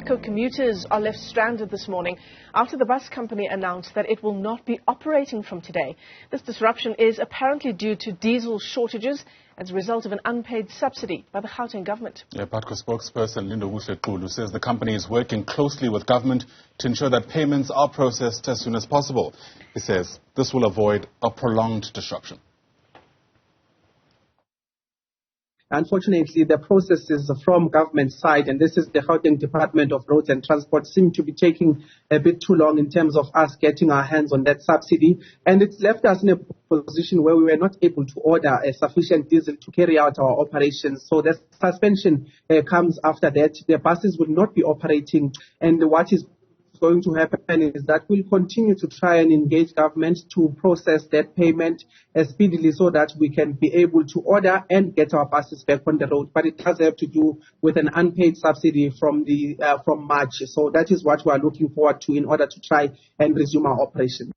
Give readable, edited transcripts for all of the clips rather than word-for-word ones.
Putco commuters are left stranded this morning after the bus company announced that it will not be operating from today. This disruption is apparently due to diesel shortages as a result of an unpaid subsidy by the Gauteng government. Putco spokesperson Lindokuhle Xulu says the company is working closely with government to ensure that payments are processed as soon as possible. He says this will avoid a prolonged disruption. Unfortunately, the processes from government side, and this is the Gauteng Department of Roads and Transport, seem to be taking a bit too long in terms of us getting our hands on that subsidy. And it's left us in a position where we were not able to order a sufficient diesel to carry out our operations. So the suspension comes after that. The buses will not be operating, and what is going to happen is that we'll continue to try and engage government to process that payment speedily so that we can be able to order and get our buses back on the road. But it does have to do with an unpaid subsidy from March. So that is what we are looking forward to in order to try and resume our operation.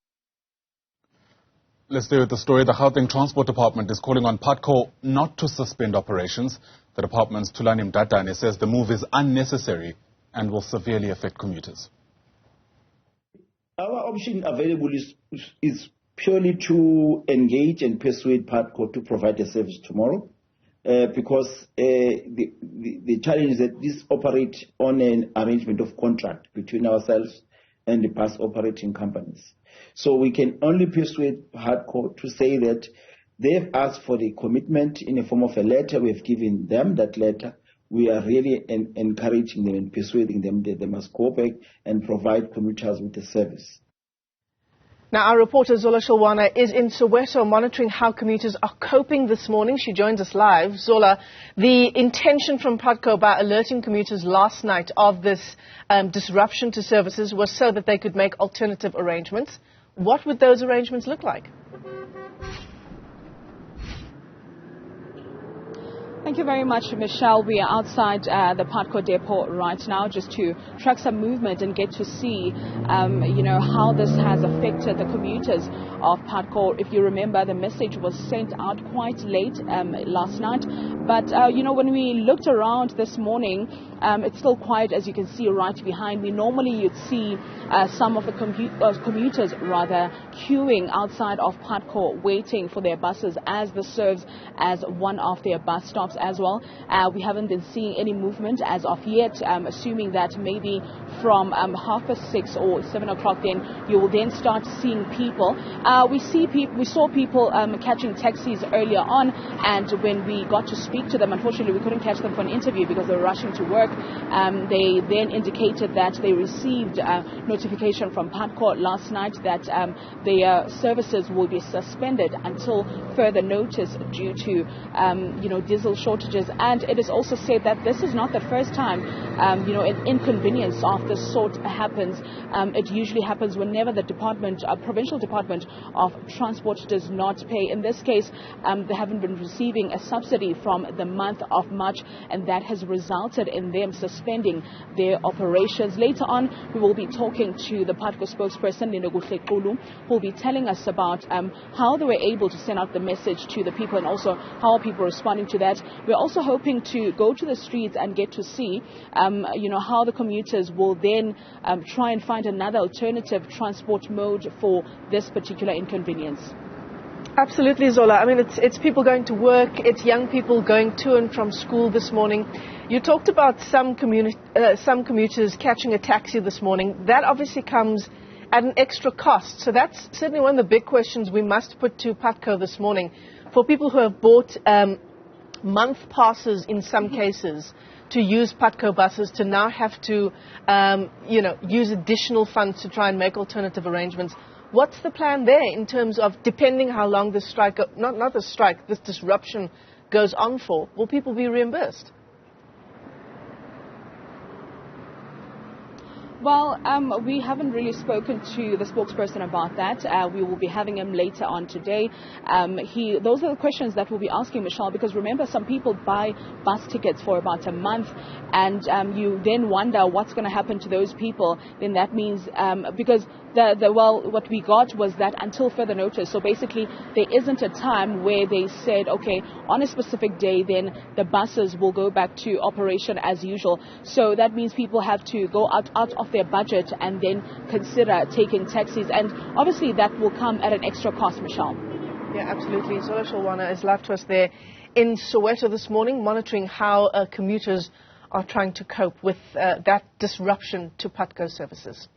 Let's stay with the story. The Gauteng Transport Department is calling on Putco not to suspend operations. The department's Thulani Mdatane says the move is unnecessary and will severely affect commuters. Our option available is purely to engage and persuade Putco to provide a service tomorrow, because the challenge is that this operates on an arrangement of contract between ourselves and the bus operating companies. So we can only persuade Putco to say that they've asked for the commitment in the form of a letter. We've given them that letter. We are really encouraging them and persuading them that they must go back and provide commuters with the service. Now, our reporter Zola Sholwana is in Soweto monitoring how commuters are coping this morning. She joins us live. Zola, the intention from Putco by alerting commuters last night of this disruption to services was so that they could make alternative arrangements. What would those arrangements look like? Thank you very much, Michelle. We are outside the Putco depot right now just to track some movement and get to see, how this has affected the commuters of Putco. If you remember, the message was sent out quite late last night. But, when we looked around this morning, it's still quiet, as you can see right behind me. Normally, you'd see some of the commuters queuing outside of Putco, waiting for their buses, as this serves as one of their bus stops as well. We haven't been seeing any movement as of yet, assuming that maybe from 6:30 or 7 o'clock then you will then start seeing people. We saw people catching taxis earlier on, and when we got to speak to them, unfortunately we couldn't catch them for an interview because they were rushing to work. They then indicated that they received notification from Putco last night that their services will be suspended until further notice due to diesel shortages. And it is also said that this is not the first time an inconvenience of this sort happens. It usually happens whenever the provincial department of transport does not pay. In this case, they haven't been receiving a subsidy from the month of March, and that has resulted in them suspending their operations. Later on, we will be talking to the Putco spokesperson, Lindokuhle Xulu, who will be telling us about how they were able to send out the message to the people and also how people are responding to that. We're also hoping to go to the streets and get to see, how the commuters will then try and find another alternative transport mode for this particular inconvenience. Absolutely, Zola. I mean, it's people going to work, it's young people going to and from school this morning. You talked about some commuters catching a taxi this morning. That obviously comes at an extra cost. So that's certainly one of the big questions we must put to Putco this morning. For people who have bought month passes in some cases to use Putco buses, to now have to, use additional funds to try and make alternative arrangements. What's the plan there in terms of, depending how long this strike, this disruption goes on for, will people be reimbursed? Well, we haven't really spoken to the spokesperson about that. We will be having him later on today. Those are the questions that we'll be asking Michelle, because remember, some people buy bus tickets for about a month, and you then wonder what's going to happen to those people. Then that means, because what we got was that until further notice. So basically, there isn't a time where they said, okay, on a specific day, then the buses will go back to operation as usual. So that means people have to go out of their budget and then consider taking taxis. And obviously, that will come at an extra cost, Michelle. Yeah, absolutely. Zola Sholwana is live to us there in Soweto this morning, monitoring how commuters are trying to cope with that disruption to Putco services.